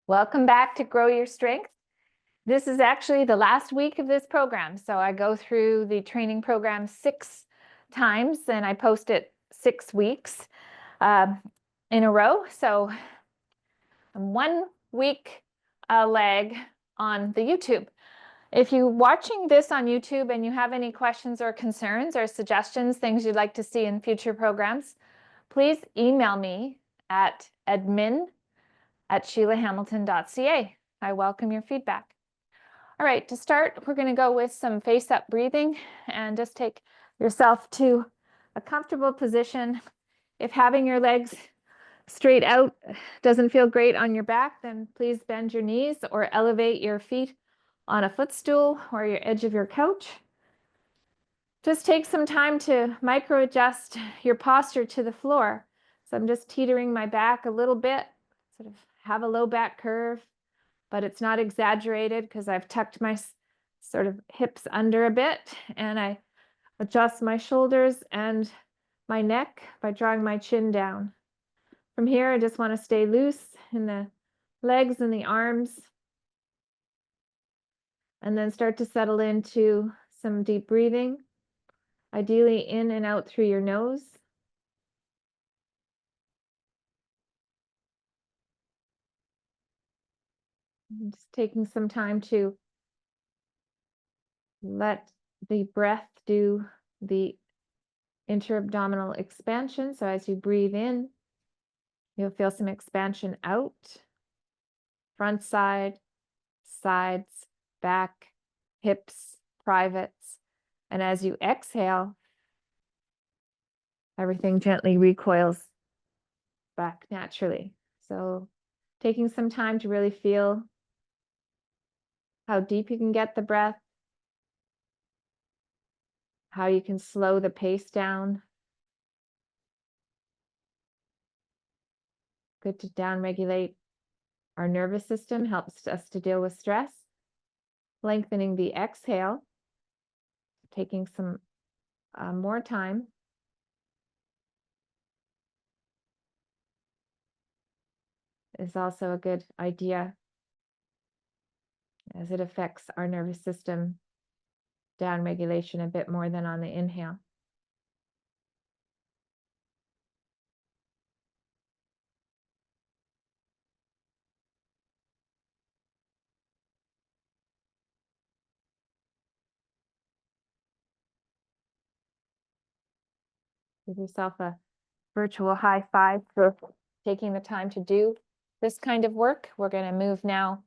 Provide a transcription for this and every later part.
Welcome back to Grow Your Strength. This is actually the last week of this program. So I go through the training program 6 times and I post it 6 weeks in a row. So I'm 1 week lag on the YouTube. If you're watching this on YouTube and you have any questions or concerns or suggestions, things you'd like to see in future programs, please email me at admin@sheilahamilton.ca. I welcome your feedback. All right, to start, we're going to go with some face-up breathing and just take yourself to a comfortable position. If having your legs straight out doesn't feel great on your back, then please bend your knees or elevate your feet on a footstool or your edge of your couch. Just take some time to micro-adjust your posture to the floor. So I'm just teetering my back a little bit, sort of have a low back curve, but it's not exaggerated because I've tucked my sort of hips under a bit, and I adjust my shoulders and my neck by drawing my chin down. From here, I just want to stay loose in the legs and the arms, and then start to settle into some deep breathing, ideally in and out through your nose. And just taking some time to let the breath do the intra-abdominal expansion. So as you breathe in, you'll feel some expansion out, front side, sides, back, hips, privates. And as you exhale, everything gently recoils back naturally. So taking some time to really feel how deep you can get the breath, how you can slow the pace down. Good to downregulate our nervous system, helps us to deal with stress. Lengthening the exhale, taking some more time. Is also a good idea as it affects our nervous system downregulation a bit more than on the inhale. Give yourself a virtual high five for taking the time to do this kind of work. We're going to move now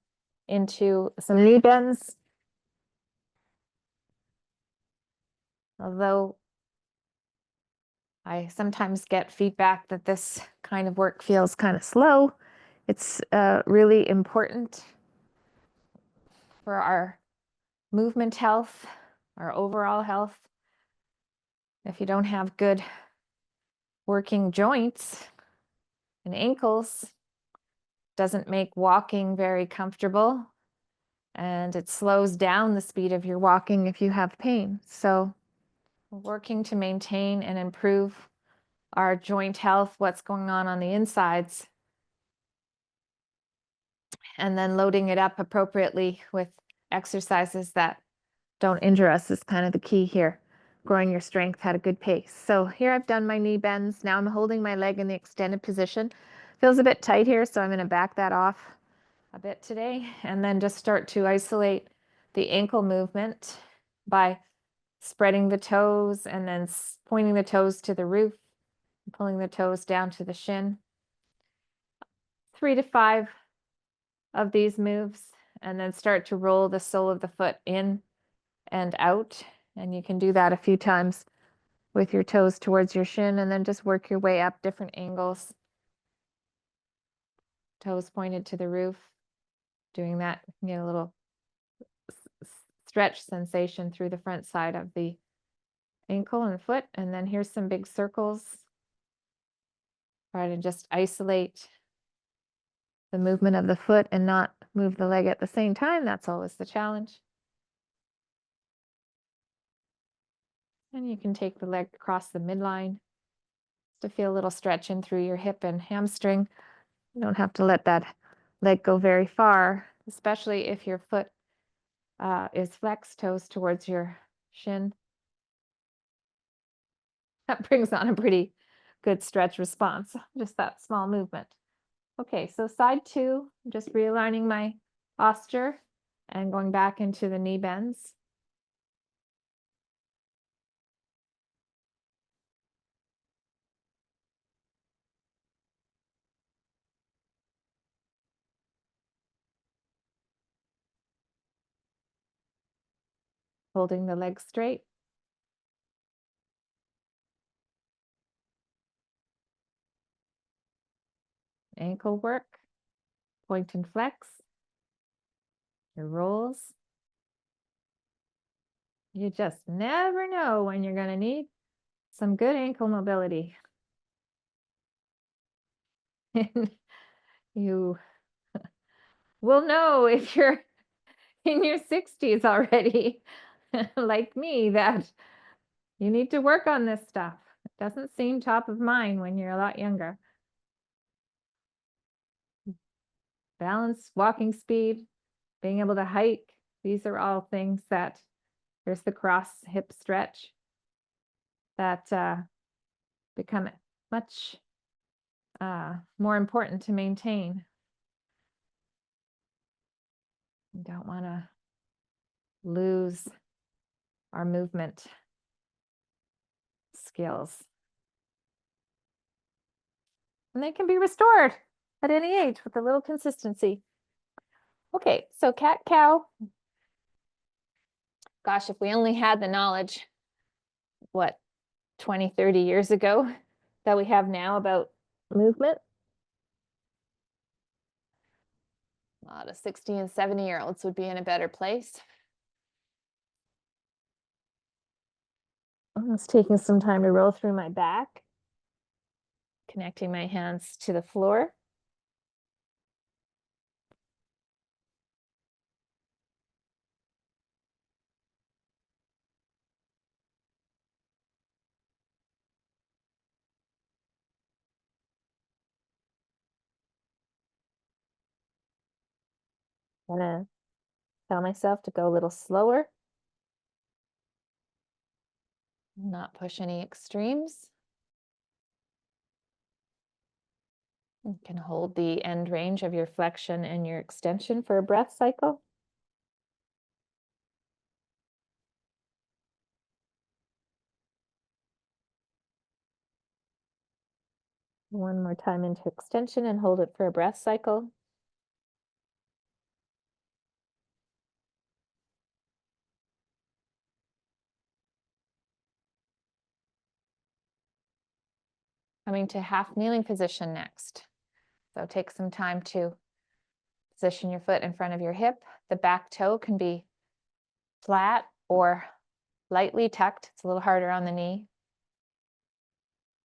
into some knee bends. Although I sometimes get feedback that this kind of work feels kind of slow, it's really important for our movement health, our overall health. If you don't have good working joints and ankles, doesn't make walking very comfortable, and it slows down the speed of your walking if you have pain. So working to maintain and improve our joint health, what's going on the insides, and then loading it up appropriately with exercises that don't injure us is kind of the key here. Growing your strength at a good pace. So here I've done my knee bends. Now I'm holding my leg in the extended position. Feels a bit tight here, so I'm going to back that off a bit today, and then just start to isolate the ankle movement by spreading the toes and then pointing the toes to the roof, pulling the toes down to the shin. 3 to 5 of these moves, and then start to roll the sole of the foot in and out. And you can do that a few times with your toes towards your shin, and then just work your way up different angles. Toes pointed to the roof. Doing that, you get a little stretch sensation through the front side of the ankle and foot. And then here's some big circles. Try to just isolate the movement of the foot and not move the leg at the same time. That's always the challenge. And you can take the leg across the midline to feel a little stretch in through your hip and hamstring. You don't have to let that leg go very far, especially if your foot is flexed, toes towards your shin. That brings on a pretty good stretch response, just that small movement. Okay, so side two, just realigning my posture and going back into the knee bends. Holding the legs straight. Ankle work, point and flex, your rolls. You just never know when you're going to need some good ankle mobility. You will know if you're in your 60s already, like me, that you need to work on this stuff. It doesn't seem top of mind when you're a lot younger. Balance, walking speed, being able to hike. These are all things that, there's the cross hip stretch, that become much more important to maintain. We don't want to lose our movement skills. And they can be restored at any age with a little consistency. Okay, so cat-cow. Gosh, if we only had the knowledge, what, 20, 30 years ago that we have now about movement. A lot of 60 and 70-year-olds would be in a better place. I'm just taking some time to roll through my back, connecting my hands to the floor. I'm gonna tell myself to go a little slower, not push any extremes. You can hold the end range of your flexion and your extension for a breath cycle. One more time into extension and hold it for a breath cycle. Coming to half kneeling position next. So take some time to position your foot in front of your hip. The back toe can be flat or lightly tucked. It's a little harder on the knee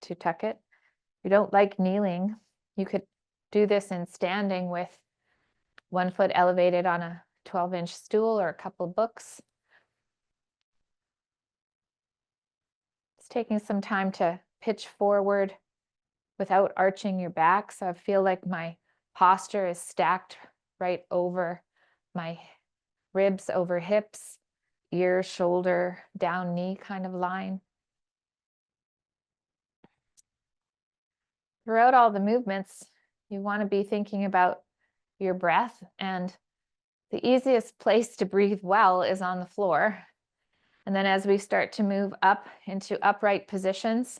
to tuck it. If you don't like kneeling, you could do this in standing with one foot elevated on a 12-inch stool or a couple books. It's taking some time to pitch forward without arching your back. So I feel like my posture is stacked right over my ribs, over hips, ear, shoulder, down, knee kind of line. Throughout all the movements, you want to be thinking about your breath, and the easiest place to breathe well is on the floor. And then as we start to move up into upright positions,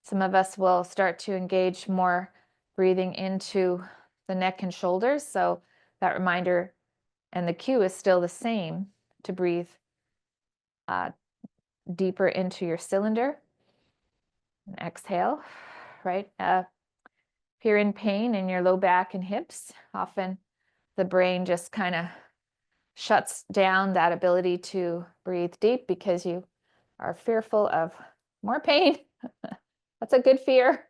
some of us will start to engage more breathing into the neck and shoulders. So that reminder and the cue is still the same, to breathe deeper into your cylinder. And exhale, right? If you're in pain in your low back and hips, often the brain just kind of shuts down that ability to breathe deep because you are fearful of more pain. That's a good fear.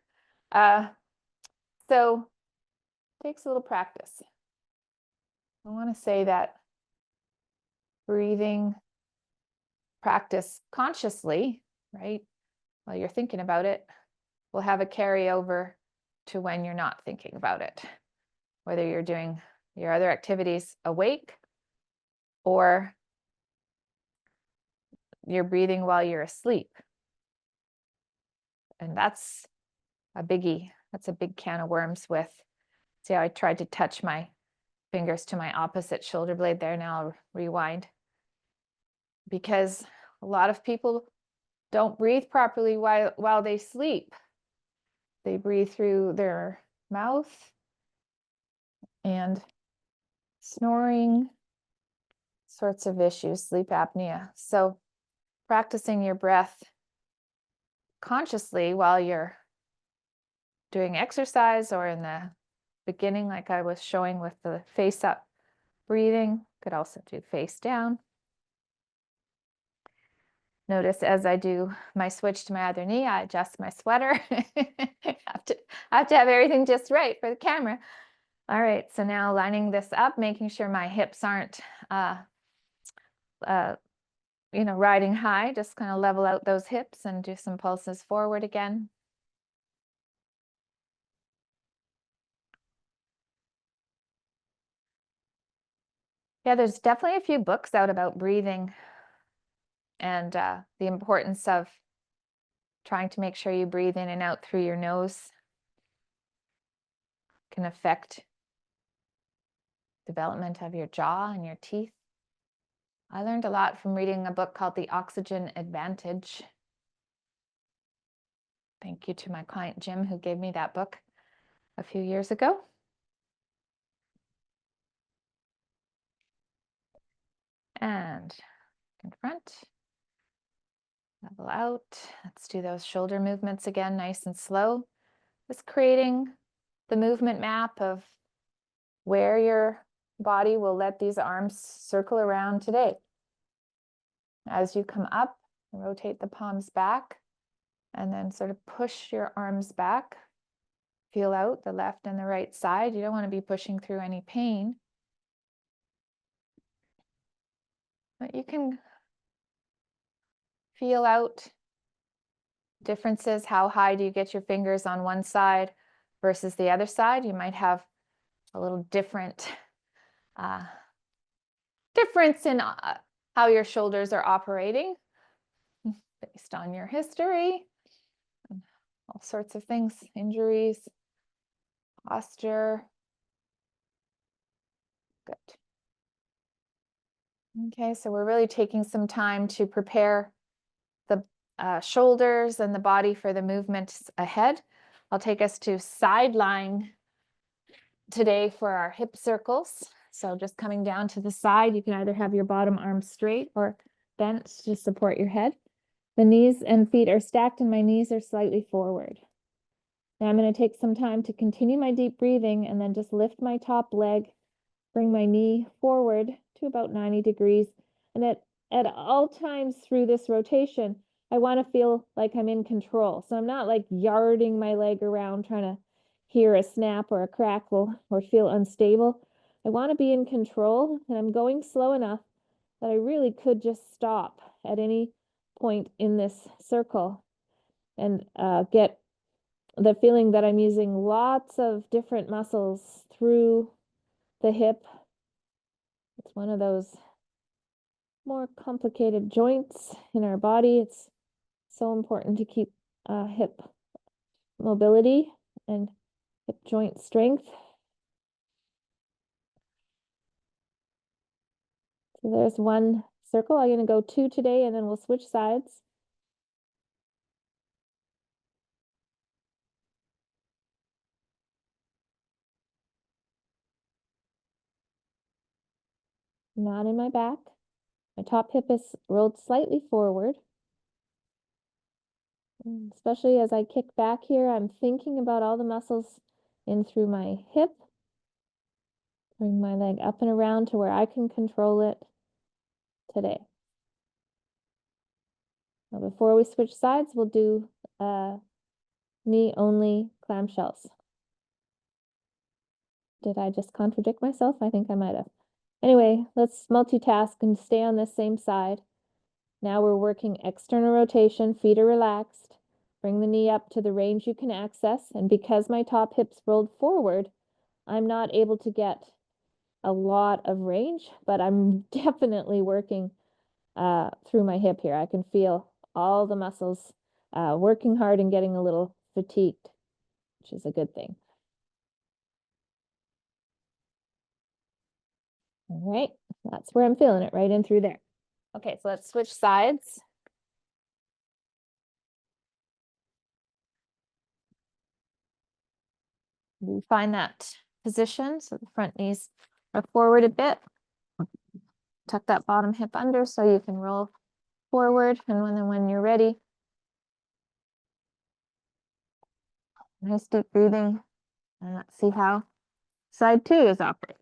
So it takes a little practice. I want to say that breathing practice consciously, right, while you're thinking about it, will have a carryover to when you're not thinking about it. whether you're doing your other activities awake or you're breathing while you're asleep. And that's a biggie. That's a big can of worms with, see how I tried to touch my fingers to my opposite shoulder blade there. Now I'll rewind. Because a lot of people don't breathe properly while they sleep. They breathe through their mouth and snoring, sorts of issues, sleep apnea. So practicing your breath consciously while you're doing exercise or in the beginning, like I was showing with the face up breathing, could also do face down. Notice as I do my switch to my other knee, I adjust my sweater. I have to have everything just right for the camera. All right, so now lining this up, making sure my hips aren't, riding high, just kind of level out those hips and do some pulses forward again. Yeah, there's definitely a few books out about breathing and the importance of trying to make sure you breathe in and out through your nose. Can affect development of your jaw and your teeth. I learned a lot from reading a book called The Oxygen Advantage. Thank you to my client Jim, who gave me that book a few years ago. And confront, level out. Let's do those shoulder movements again, nice and slow. Just creating the movement map of where your body will let these arms circle around today. As you come up, rotate the palms back and then sort of push your arms back. Feel out the left and the right side. You don't want to be pushing through any pain. But you can feel out differences. How high do you get your fingers on one side versus the other side? You might have a little difference in how your shoulders are operating based on your history, and all sorts of things, injuries, posture. Good. Okay, so we're really taking some time to prepare the shoulders and the body for the movements ahead. I'll take us to side lying today for our hip circles. So just coming down to the side, you can either have your bottom arm straight or bent to support your head. The knees and feet are stacked and my knees are slightly forward. Now I'm going to take some time to continue my deep breathing and then just lift my top leg, bring my knee forward to about 90 degrees. And at all times through this rotation, I want to feel like I'm in control. So I'm not like yarding my leg around trying to hear a snap or a crackle or feel unstable. I want to be in control, and I'm going slow enough that I really could just stop at any point in this circle and get the feeling that I'm using lots of different muscles through the hip. It's one of those more complicated joints in our body. It's so important to keep hip mobility and hip joint strength. So there's one circle. I'm going to go 2 today, and then we'll switch sides. Not in my back. My top hip is rolled slightly forward. And especially as I kick back here, I'm thinking about all the muscles in through my hip. Bring my leg up and around to where I can control it today. Now before we switch sides, we'll do knee-only clamshells. Did I just contradict myself? I think I might have. Anyway, let's multitask and stay on this same side. Now we're working external rotation, feet are relaxed. Bring the knee up to the range you can access. And because my top hip's rolled forward, I'm not able to get a lot of range, but I'm definitely working through my hip here. I can feel all the muscles working hard and getting a little fatigued, which is a good thing. All right, that's where I'm feeling it, right in through there. Okay, so let's switch sides. We find that position, so the front knees are forward a bit. Tuck that bottom hip under so you can roll forward, and when you're ready, nice deep breathing, and let's see how side 2 is operating.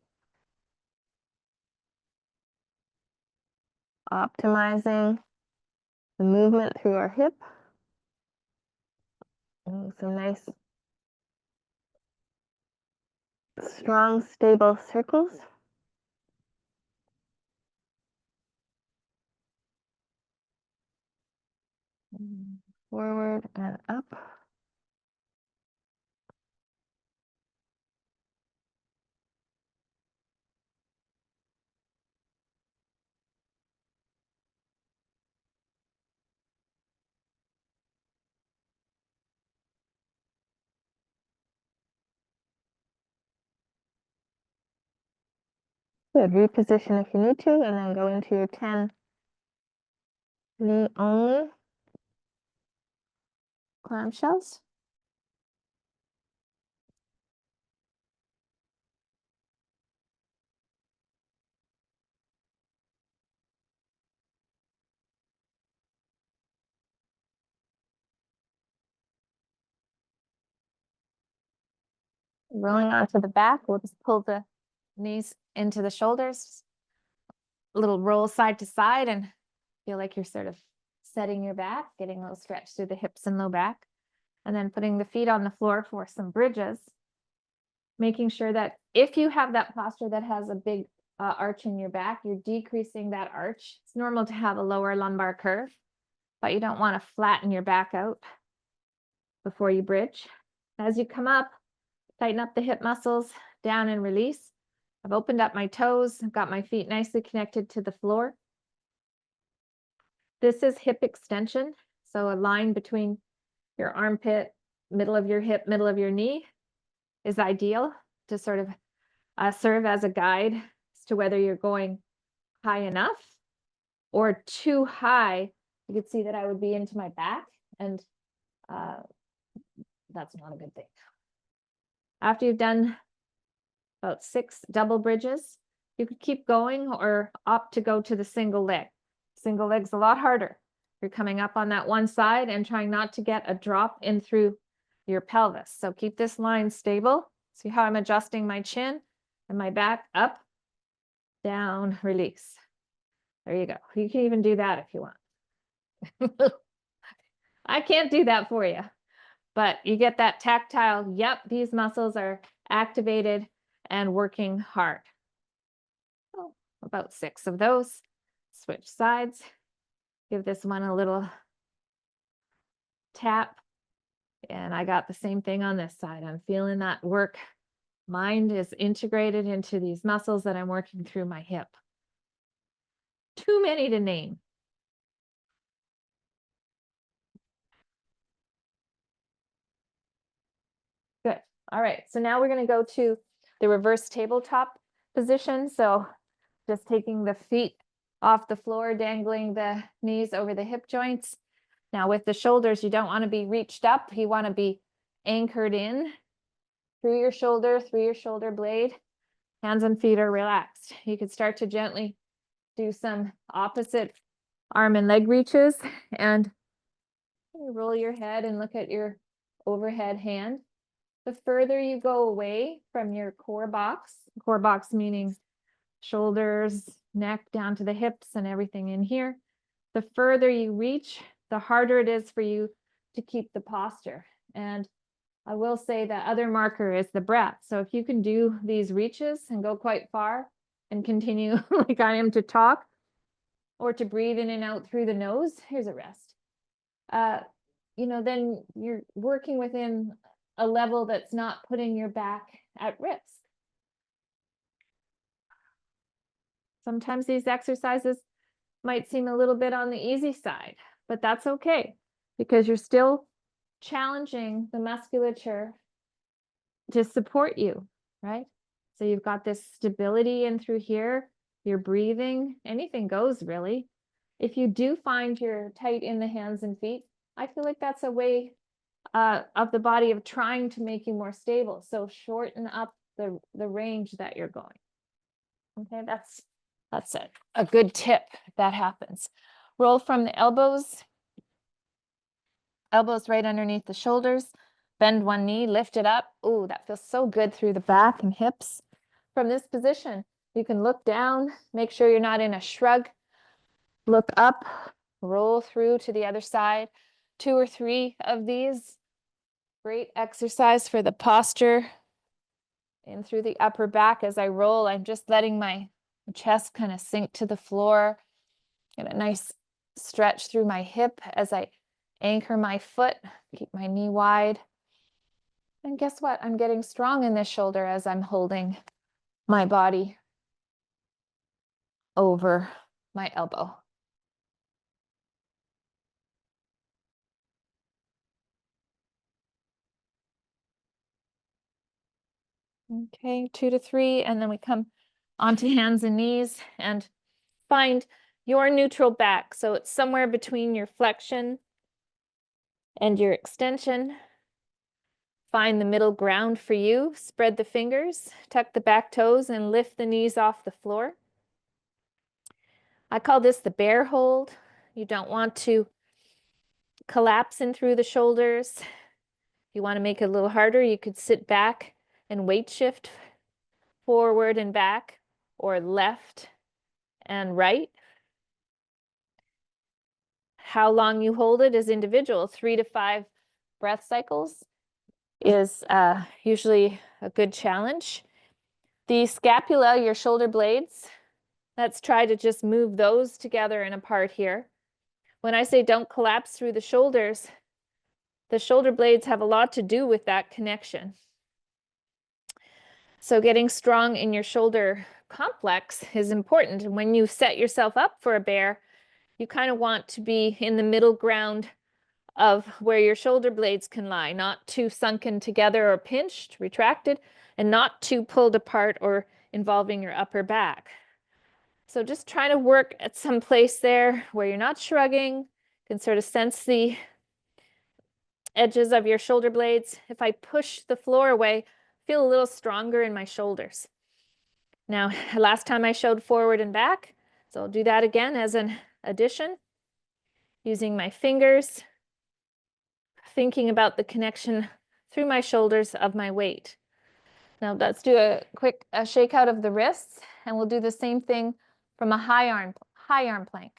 Optimizing the movement through our hip. And some nice, strong, stable circles. Forward and up. Good. Reposition if you need to, and then go into your 10 knee only clamshells. Rolling onto the back, we'll just pull the knees into the shoulders. A little roll side to side and feel like you're sort of setting your back, getting a little stretch through the hips and low back. And then putting the feet on the floor for some bridges. Making sure that if you have that posture that has a big arch in your back, you're decreasing that arch. It's normal to have a lower lumbar curve, but you don't want to flatten your back out before you bridge. As you come up, tighten up the hip muscles, down and release. I've opened up my toes, I've got my feet nicely connected to the floor. This is hip extension, so a line between your armpit, middle of your hip, middle of your knee is ideal to sort of serve as a guide as to whether you're going high enough or too high. You could see that I would be into my back, and that's not a good thing. After you've done about 6 double bridges, you could keep going or opt to go to the single leg. Single leg's a lot harder. You're coming up on that one side and trying not to get a drop in through your pelvis. So keep this line stable. See how I'm adjusting my chin and my back up, down, release. There you go. You can even do that if you want. I can't do that for you, but you get that tactile, yep, these muscles are activated and working hard. Oh, about 6 of those. Switch sides. Give this one a little tap. And I got the same thing on this side. I'm feeling that work. Mind is integrated into these muscles that I'm working through my hip. Too many to name. Good. All right. So now we're going to go to the reverse tabletop position. So just taking the feet off the floor, dangling the knees over the hip joints. Now with the shoulders, you don't want to be reached up. You want to be anchored in through your shoulder blade. Hands and feet are relaxed. You could start to gently do some opposite arm and leg reaches, and you roll your head and look at your overhead hand. The further you go away from your core box meaning shoulders, neck down to the hips and everything in here, the further you reach, the harder it is for you to keep the posture. And I will say the other marker is the breath. So if you can do these reaches and go quite far and continue like I am to talk, or to breathe in and out through the nose, here's a rest. Then you're working within a level that's not putting your back at risk. Sometimes these exercises might seem a little bit on the easy side, but that's okay because you're still challenging the musculature to support you, right? So you've got this stability in through here, you're breathing, anything goes really. If you do find you're tight in the hands and feet, I feel like that's a way of the body of trying to make you more stable. So shorten up the range that you're going. Okay, that's a good tip if that happens. Roll from the elbows right underneath the shoulders. Bend one knee, lift it up. Ooh, that feels so good through the back and hips. From this position, you can look down, make sure you're not in a shrug. Look up, roll through to the other side. 2 or 3 of these. Great exercise for the posture. In through the upper back as I roll, I'm just letting my chest kind of sink to the floor. Get a nice stretch through my hip as I anchor my foot, keep my knee wide. And guess what? I'm getting strong in this shoulder as I'm holding my body over my elbow. Okay, 2 to 3, and then we come onto hands and knees and find your neutral back. So it's somewhere between your flexion and your extension. Find the middle ground for you. Spread the fingers, tuck the back toes, and lift the knees off the floor. I call this the bear hold. You don't want to collapse in through the shoulders. If you want to make it a little harder, you could sit back and weight shift forward and back, or left and right. How long you hold it is individual. 3 to 5 breath cycles is usually a good challenge. The scapula, your shoulder blades, let's try to just move those together and apart here. When I say don't collapse through the shoulders blades have a lot to do with that connection. So getting strong in your shoulder complex is important. And when you set yourself up for a bear, you kind of want to be in the middle ground of where your shoulder blades can lie, not too sunken together or pinched, retracted, and not too pulled apart or involving your upper back. So just try to work at some place there where you're not shrugging. You can sort of sense the edges of your shoulder blades. If I push the floor away, feel a little stronger in my shoulders. Now, last time I showed forward and back, so I'll do that again as an addition, using my fingers, thinking about the connection through my shoulders of my weight. Now let's do a quick shake out of the wrists, and we'll do the same thing from a high arm plank.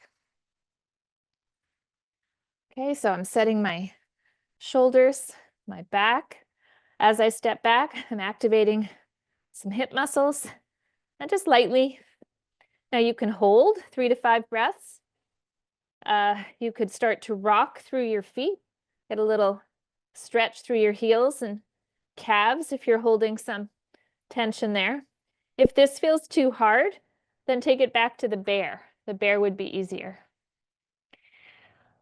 Okay, so I'm setting my shoulders, my back. As I step back, I'm activating some hip muscles, and just lightly. Now you can hold 3 to 5 breaths. You could start to rock through your feet, get a little stretch through your heels and calves if you're holding some tension there. If this feels too hard, then take it back to the bear. The bear would be easier.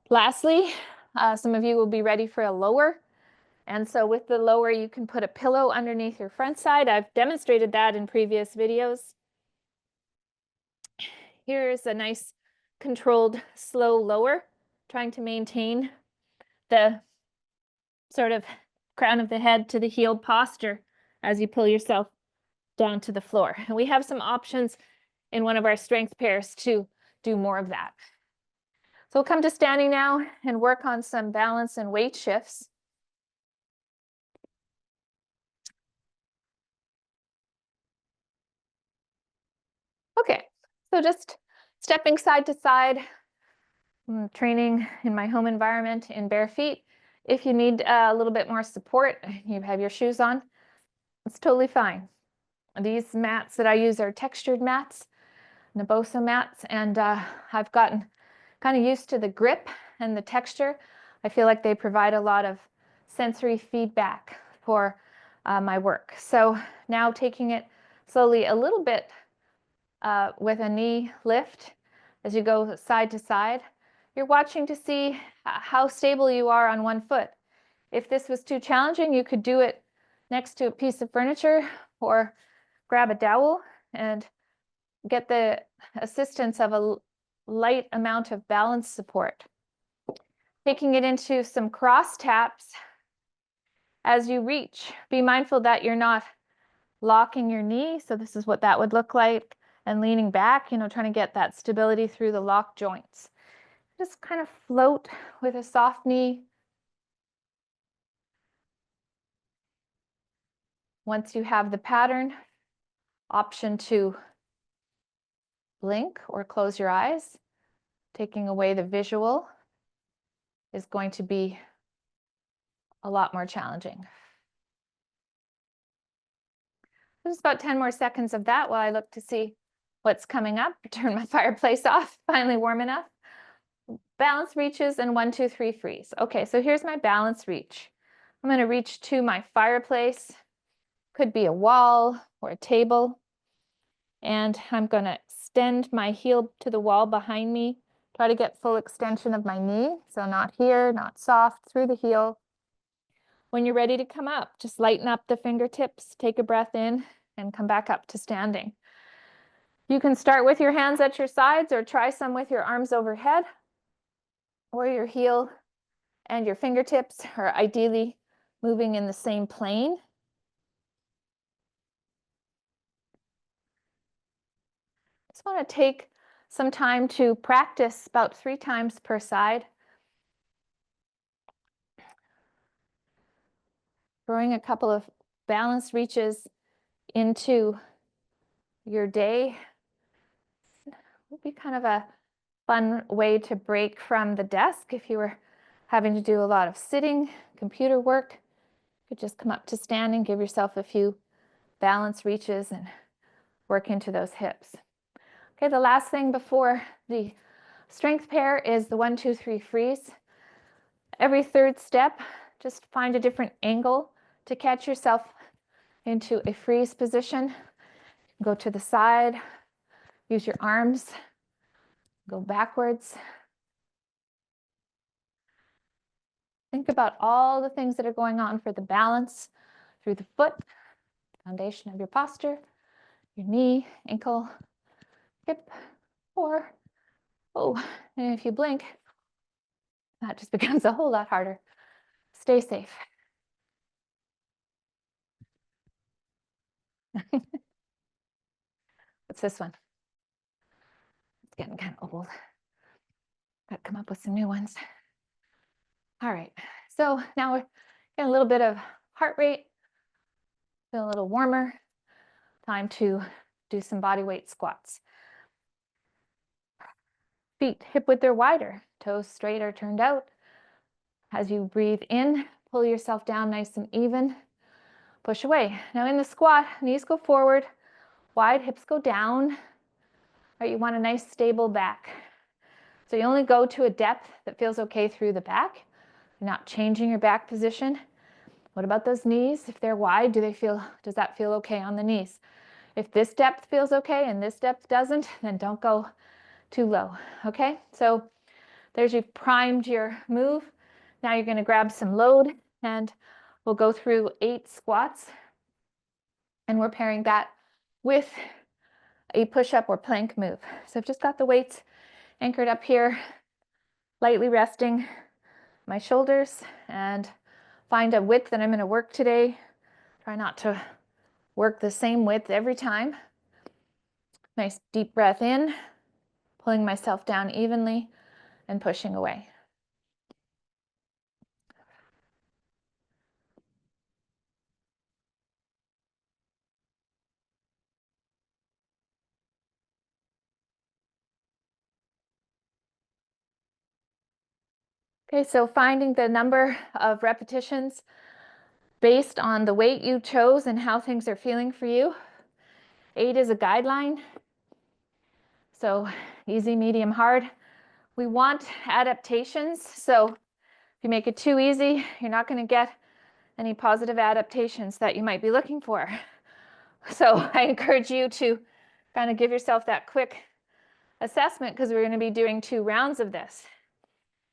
Lastly, some of you will be ready for a lower. And so with the lower, you can put a pillow underneath your front side. I've demonstrated that in previous videos. Here's a nice controlled, slow lower, trying to maintain the sort of crown of the head to the heel posture as you pull yourself down to the floor. And we have some options in one of our strength pairs to do more of that. So we'll come to standing now and work on some balance and weight shifts. Okay, so just stepping side to side, training in my home environment in bare feet. If you need a little bit more support, you have your shoes on, it's totally fine. These mats that I use are textured mats, Naboso mats, and I've gotten kind of used to the grip and the texture. I feel like they provide a lot of sensory feedback for my work. So now taking it slowly a little bit with a knee lift as you go side to side. You're watching to see how stable you are on one foot. If this was too challenging, you could do it next to a piece of furniture or grab a dowel and get the assistance of a light amount of balance support. Taking it into some cross taps as you reach. Be mindful that you're not locking your knee. So this is what that would look like, and leaning back, trying to get that stability through the lock joints. Just kind of float with a soft knee. Once you have the pattern, option to blink or close your eyes. Taking away the visual is going to be a lot more challenging. Just about 10 more seconds of that while I look to see what's coming up. Turn my fireplace off, finally warm enough. Balance reaches and 1, 2, 3 freeze. Okay, so here's my balance reach. I'm going to reach to my fireplace. Could be a wall or a table. And I'm going to extend my heel to the wall behind me. Try to get full extension of my knee. So not here, not soft, through the heel. When you're ready to come up, just lighten up the fingertips, take a breath in, and come back up to standing. You can start with your hands at your sides or try some with your arms overhead, or your heel and your fingertips are ideally moving in the same plane. Just want to take some time to practice about 3 times per side. Throwing a couple of balance reaches into your day would be kind of a fun way to break from the desk. If you were having to do a lot of sitting, computer work, you could just come up to standing, give yourself a few balance reaches and work into those hips. Okay, the last thing before the strength pair is the 1, 2, 3 freeze. Every third step, just find a different angle to catch yourself into a freeze position. Go to the side, use your arms, go backwards. Think about all the things that are going on for the balance through the foot, foundation of your posture, your knee, ankle, hip, or, and if you blink, that just becomes a whole lot harder. Stay safe. What's this one? It's getting kind of old. Got to come up with some new ones. All right, so now we're getting a little bit of heart rate, feel a little warmer. Time to do some body weight squats. Feet hip width or wider, toes straight or turned out. As you breathe in, pull yourself down nice and even. Push away. Now in the squat, knees go forward, wide, hips go down. All right, you want a nice stable back. So you only go to a depth that feels okay through the back. You're not changing your back position. What about those knees? If they're wide, does that feel okay on the knees? If this depth feels okay and this depth doesn't, then don't go too low, okay? So you've primed your move. Now you're going to grab some load and we'll go through 8 squats. And we're pairing that with a push-up or plank move. So I've just got the weights anchored up here, lightly resting my shoulders, and find a width that I'm going to work today. Try not to work the same width every time. Nice deep breath in, pulling myself down evenly and pushing away. Okay, so finding the number of repetitions based on the weight you chose and how things are feeling for you. 8 is a guideline. So easy, medium, hard. We want adaptations. So if you make it too easy, you're not going to get any positive adaptations that you might be looking for. So I encourage you to kind of give yourself that quick assessment because we're going to be doing 2 rounds of this.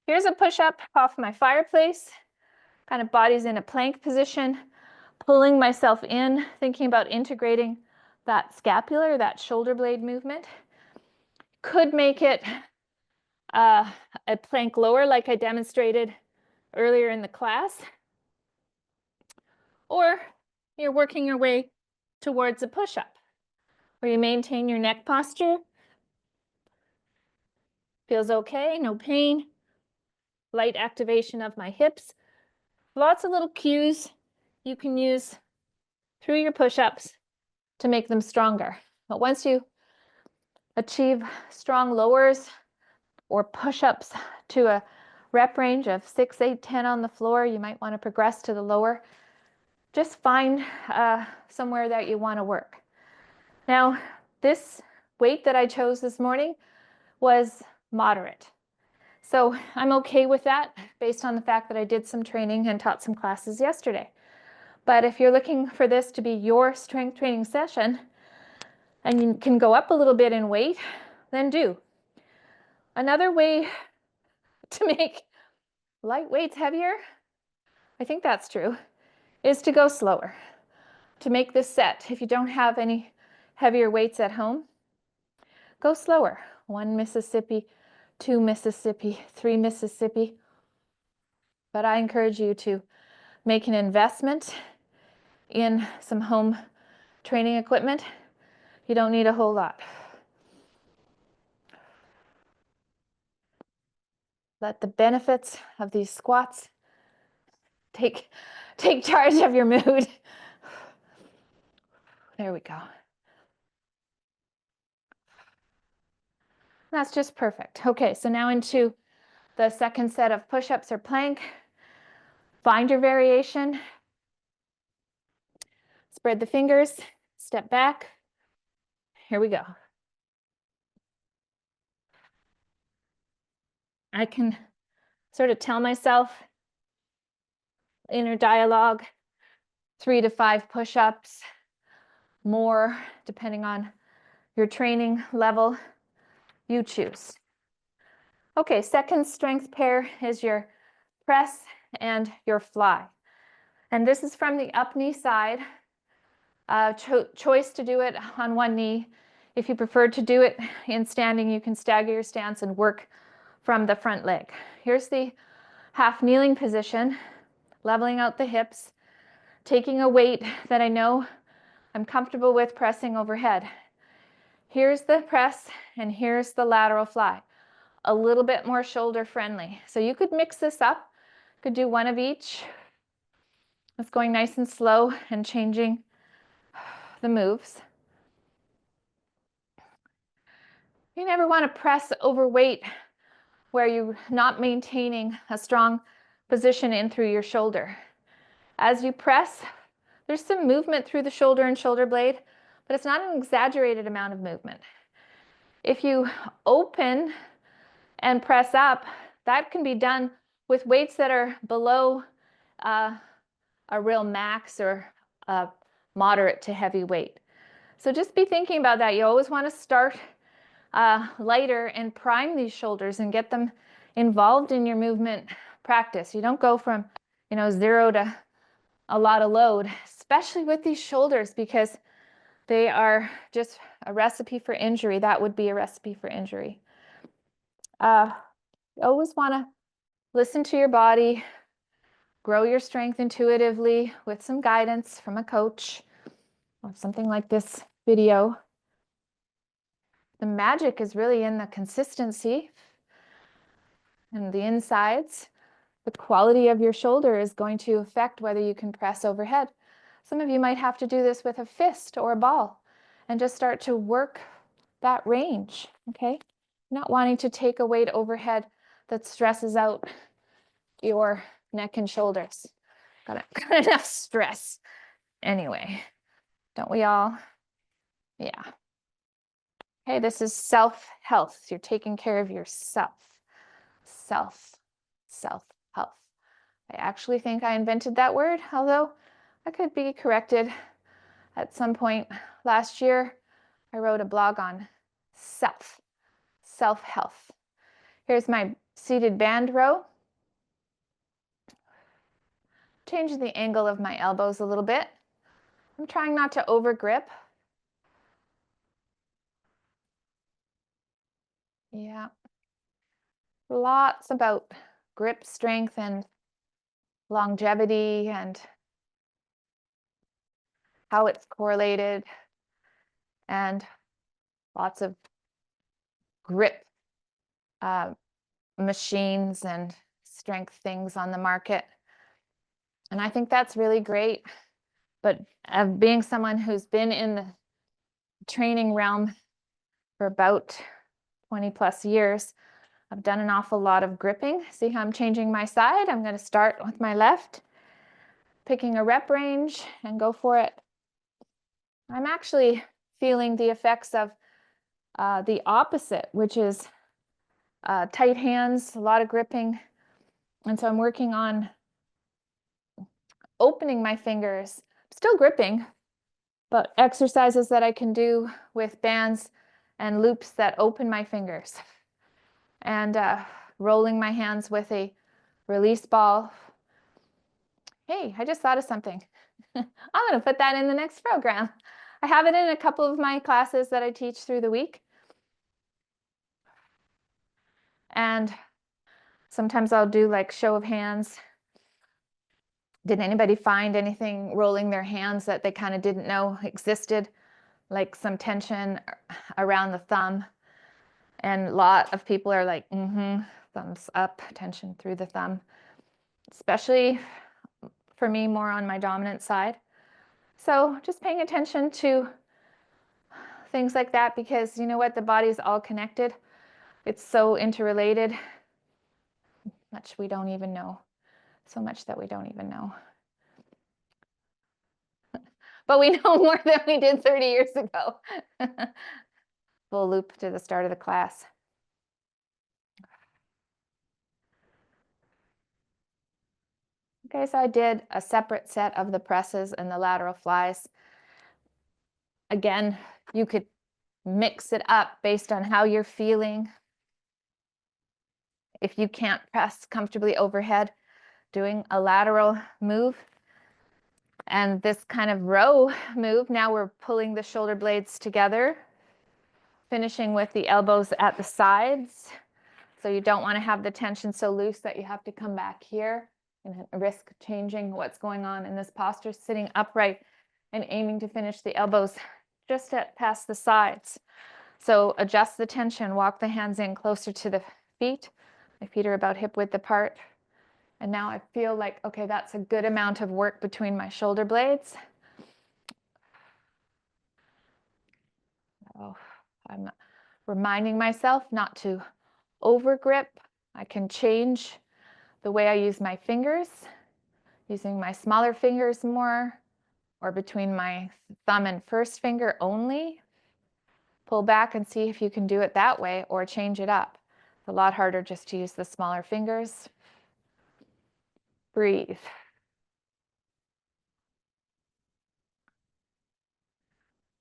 Here's a push-up off my fireplace, kind of body's in a plank position, pulling myself in, thinking about integrating that scapular, that shoulder blade movement. Could make it a plank lower like I demonstrated earlier in the class. Or you're working your way towards a push-up where you maintain your neck posture. Feels okay, no pain. Light activation of my hips. Lots of little cues you can use through your push-ups to make them stronger. But once you achieve strong lowers or push-ups to a rep range of 6, 8, 10 on the floor, you might want to progress to the lower. Just find somewhere that you want to work. Now, this weight that I chose this morning was moderate. So I'm okay with that based on the fact that I did some training and taught some classes yesterday. But if you're looking for this to be your strength training session and you can go up a little bit in weight, then do. Another way to make light weights heavier, I think that's true, is to go slower. To make this set, if you don't have any heavier weights at home, go slower. 1 Mississippi, 2 Mississippi, 3 Mississippi. But I encourage you to make an investment in some home training equipment. You don't need a whole lot. Let the benefits of these squats take charge of your mood. There we go. That's just perfect. Okay, so now into the second set of push-ups or plank. Find your variation. Spread the fingers, step back. Here we go. I can sort of tell myself inner dialogue, 3 to 5 push-ups, more depending on your training level. You choose. Okay, second strength pair is your press and your fly. And this is from the up knee side. Choice to do it on one knee. If you prefer to do it in standing, you can stagger your stance and work from the front leg. Here's the half kneeling position, leveling out the hips, taking a weight that I know I'm comfortable with pressing overhead. Here's the press and here's the lateral fly. A little bit more shoulder friendly. So you could mix this up, could do one of each. It's going nice and slow and changing the moves. You never want to press overweight where you're not maintaining a strong position in through your shoulder. As you press, there's some movement through the shoulder and shoulder blade, but it's not an exaggerated amount of movement. If you open and press up, that can be done with weights that are below a real max or a moderate to heavy weight. So just be thinking about that. You always want to start lighter and prime these shoulders and get them involved in your movement practice. You don't go from 0 to a lot of load, especially with these shoulders, because they are just a recipe for injury. That would be a recipe for injury. You always want to listen to your body, grow your strength intuitively with some guidance from a coach or something like this video. The magic is really in the consistency and the insides. The quality of your shoulder is going to affect whether you can press overhead. Some of you might have to do this with a fist or a ball and just start to work that range, okay? Not wanting to take a weight overhead that stresses out your neck and shoulders. Got enough stress anyway, don't we all? Yeah. Okay, this is self-health. You're taking care of yourself. Self-health. I actually think I invented that word, although I could be corrected at some point last year. I wrote a blog on self-health. Here's my seated band row. Change the angle of my elbows a little bit. I'm trying not to over grip. Yeah. Lots about grip strength and longevity and how it's correlated, and lots of grip machines and strength things on the market. And I think that's really great. But being someone who's been in the training realm for about 20 plus years, I've done an awful lot of gripping. See how I'm changing my side? I'm going to start with my left, picking a rep range and go for it. I'm actually feeling the effects of the opposite, which is tight hands, a lot of gripping. And so I'm working on opening my fingers, still gripping, but exercises that I can do with bands and loops that open my fingers. And rolling my hands with a release ball. Hey, I just thought of something. I'm going to put that in the next program. I have it in a couple of my classes that I teach through the week. And sometimes I'll do like show of hands. Did anybody find anything rolling their hands that they kind of didn't know existed? Like some tension around the thumb. And a lot of people are like, thumbs up, tension through the thumb. Especially for me, more on my dominant side. So just paying attention to things like that, because you know what, the body's all connected. It's so interrelated. Much we don't even know. So much that we don't even know. But we know more than we did 30 years ago. Full loop to the start of the class. Okay, so I did a separate set of the presses and the lateral flies. Again, you could mix it up based on how you're feeling. If you can't press comfortably overhead, doing a lateral move. And this kind of row move, now we're pulling the shoulder blades together, finishing with the elbows at the sides. So you don't want to have the tension so loose that you have to come back here and risk changing what's going on in this posture, sitting upright and aiming to finish the elbows just past the sides. So adjust the tension, walk the hands in closer to the feet. My feet are about hip width apart. And now I feel like, okay, that's a good amount of work between my shoulder blades. Oh, I'm reminding myself not to over grip. I can change the way I use my fingers, using my smaller fingers more, or between my thumb and first finger only. Pull back and see if you can do it that way, or change it up. It's a lot harder just to use the smaller fingers. Breathe.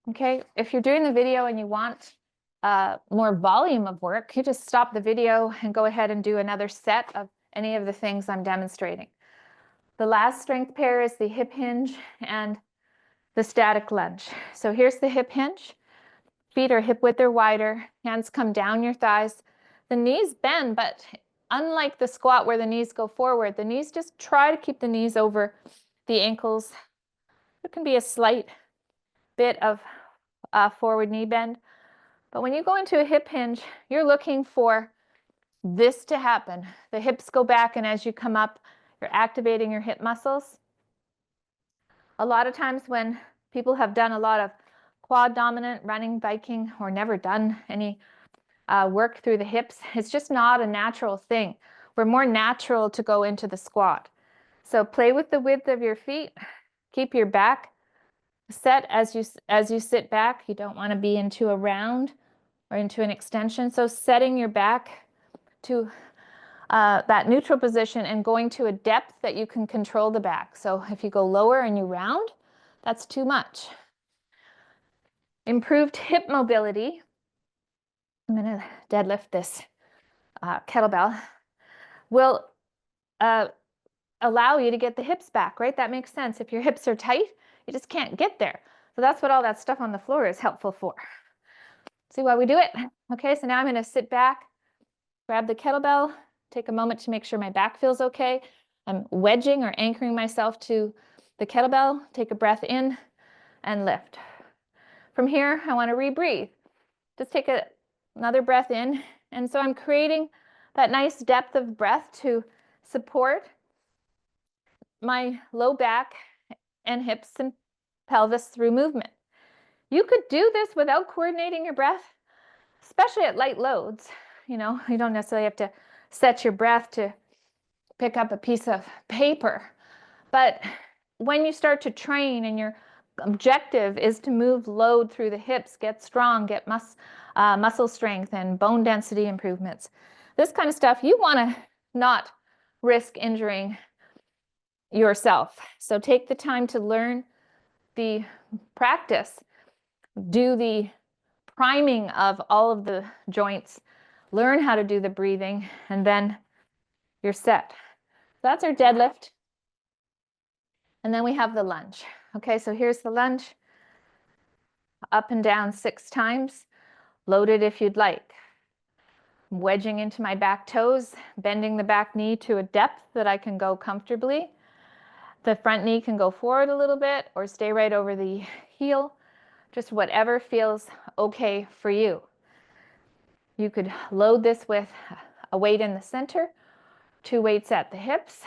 Okay, if you're doing the video and you want more volume of work, you just stop the video and go ahead and do another set of any of the things I'm demonstrating. The last strength pair is the hip hinge and the static lunge. So here's the hip hinge. Feet are hip width or wider. Hands come down your thighs. The knees bend, but unlike the squat where the knees go forward, the knees just try to keep the knees over the ankles. There can be a slight bit of forward knee bend. But when you go into a hip hinge, you're looking for this to happen. The hips go back, and as you come up, you're activating your hip muscles. A lot of times when people have done a lot of quad dominant running, biking, or never done any work through the hips, it's just not a natural thing. We're more natural to go into the squat. So play with the width of your feet. Keep your back set as you sit back. You don't want to be into a round or into an extension. So setting your back to that neutral position and going to a depth that you can control the back. So if you go lower and you round, that's too much. Improved hip mobility. I'm going to deadlift this kettlebell. Will allow you to get the hips back, right? That makes sense. If your hips are tight, you just can't get there. So that's what all that stuff on the floor is helpful for. See why we do it? Okay, so now I'm going to sit back, grab the kettlebell, take a moment to make sure my back feels okay. I'm wedging or anchoring myself to the kettlebell. Take a breath in and lift. From here, I want to rebreathe. Just take another breath in. And so I'm creating that nice depth of breath to support my low back and hips and pelvis through movement. You could do this without coordinating your breath, especially at light loads. You know, you don't necessarily have to set your breath to pick up a piece of paper. But when you start to train and your objective is to move load through the hips, get strong, get muscle strength and bone density improvements, this kind of stuff, you want to not risk injuring yourself. So take the time to learn the practice, do the priming of all of the joints, learn how to do the breathing, and then you're set. That's our deadlift. And then we have the lunge. Okay, so here's the lunge. Up and down 6 times, loaded if you'd like. Wedging into my back toes, bending the back knee to a depth that I can go comfortably. The front knee can go forward a little bit or stay right over the heel, just whatever feels okay for you. You could load this with a weight in the center, 2 weights at the hips.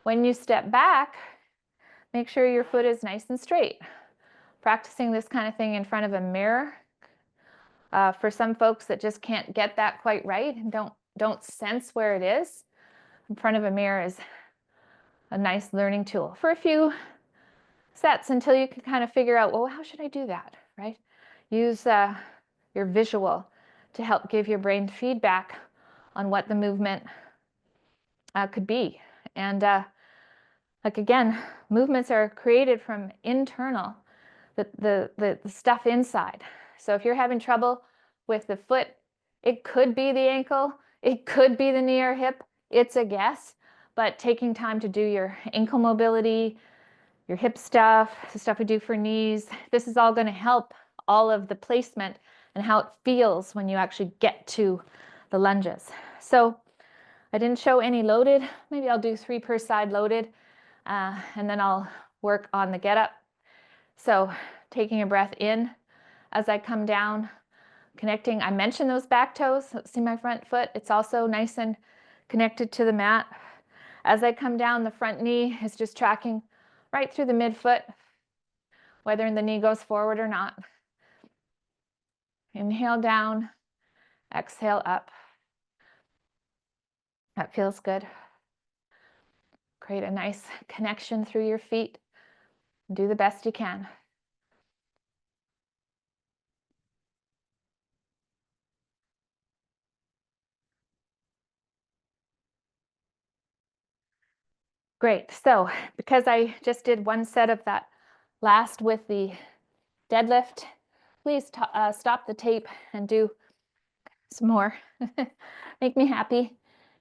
When you step back, make sure your foot is nice and straight. Practicing this kind of thing in front of a mirror. For some folks that just can't get that quite right and don't sense where it is, in front of a mirror is a nice learning tool for a few sets until you can kind of figure out, well, how should I do that, right? Use your visual to help give your brain feedback on what the movement could be. And like again, movements are created from internal, the stuff inside. So if you're having trouble with the foot, it could be the ankle, it could be the knee or hip, it's a guess, but taking time to do your ankle mobility, your hip stuff, the stuff we do for knees, this is all going to help all of the placement and how it feels when you actually get to the lunges. So I didn't show any loaded. Maybe I'll do 3 per side loaded, and then I'll work on the get up. So taking a breath in as I come down, connecting. I mentioned those back toes. See my front foot? It's also nice and connected to the mat. As I come down, the front knee is just tracking right through the midfoot, whether the knee goes forward or not. Inhale down, exhale up. That feels good. Create a nice connection through your feet. Do the best you can. Great. So because I just did 1 set of that last with the deadlift, please stop the tape and do some more. Make me happy.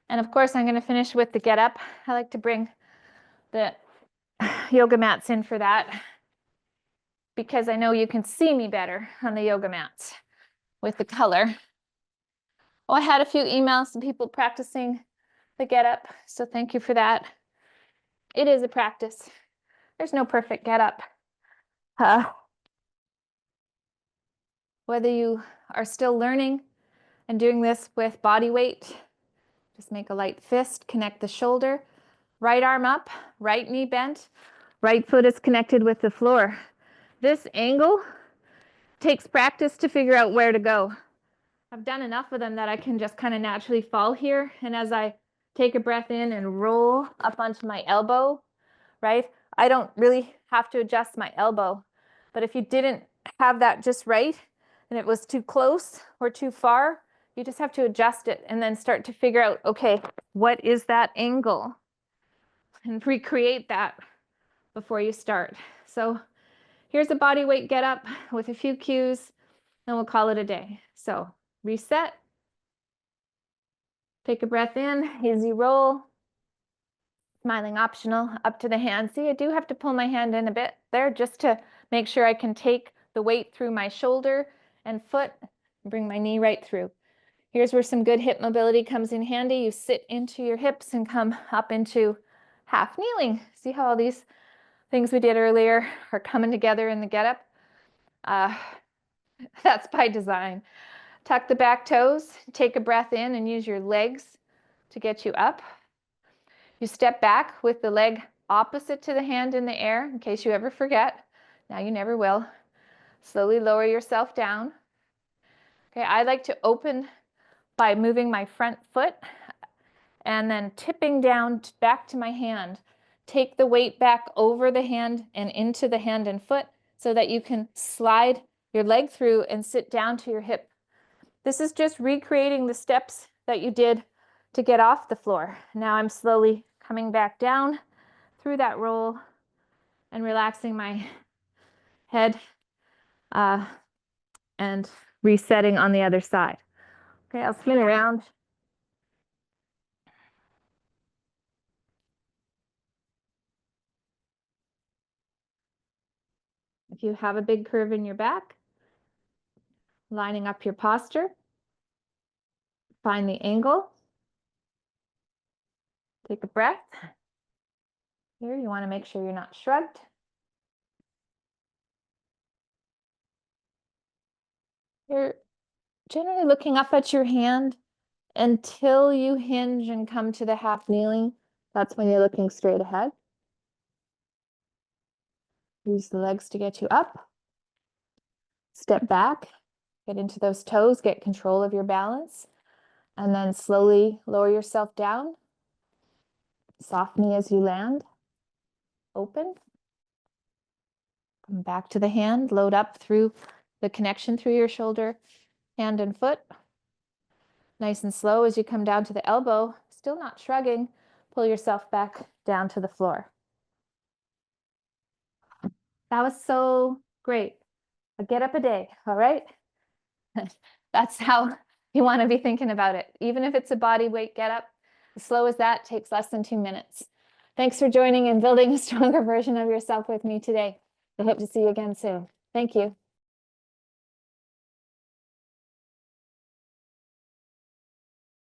And of course, I'm going to finish with the get up. I like to bring the yoga mats in for that because I know you can see me better on the yoga mats with the color. Oh, I had a few emails from people practicing the get up, so thank you for that. It is a practice. There's no perfect get up. Whether you are still learning and doing this with body weight, just make a light fist, connect the shoulder, right arm up, right knee bent, right foot is connected with the floor. This angle takes practice to figure out where to go. I've done enough of them that I can just kind of naturally fall here. And as I take a breath in and roll up onto my elbow, right? I don't really have to adjust my elbow. But if you didn't have that just right and it was too close or too far, you just have to adjust it and then start to figure out, okay, what is that angle? And recreate that before you start. So here's a body weight get up with a few cues, and we'll call it a day. So reset. Take a breath in, easy roll. Smiling optional, up to the hand. See, I do have to pull my hand in a bit there just to make sure I can take the weight through my shoulder and foot and bring my knee right through. Here's where some good hip mobility comes in handy. You sit into your hips and come up into half kneeling. See how all these things we did earlier are coming together in the get up? That's by design. Tuck the back toes, take a breath in and use your legs to get you up. You step back with the leg opposite to the hand in the air in case you ever forget. Now you never will. Slowly lower yourself down. Okay, I like to open by moving my front foot and then tipping down back to my hand. Take the weight back over the hand and into the hand and foot so that you can slide your leg through and sit down to your hip. This is just recreating the steps that you did to get off the floor. Now I'm slowly coming back down through that roll and relaxing my head and resetting on the other side. Okay, I'll spin around. If you have a big curve in your back, lining up your posture, find the angle, take a breath. Here, you want to make sure you're not shrugged. You're generally looking up at your hand until you hinge and come to the half kneeling. That's when you're looking straight ahead. Use the legs to get you up. Step back, get into those toes, get control of your balance, and then slowly lower yourself down. Soft knee as you land. Open. Come back to the hand, load up through the connection through your shoulder, hand and foot. Nice and slow as you come down to the elbow, still not shrugging, pull yourself back down to the floor. That was so great. A get up a day, all right? That's how you want to be thinking about it. Even if it's a body weight get up, as slow as that takes less than 2 minutes. Thanks for joining and building a stronger version of yourself with me today. I hope to see you again soon. Thank you.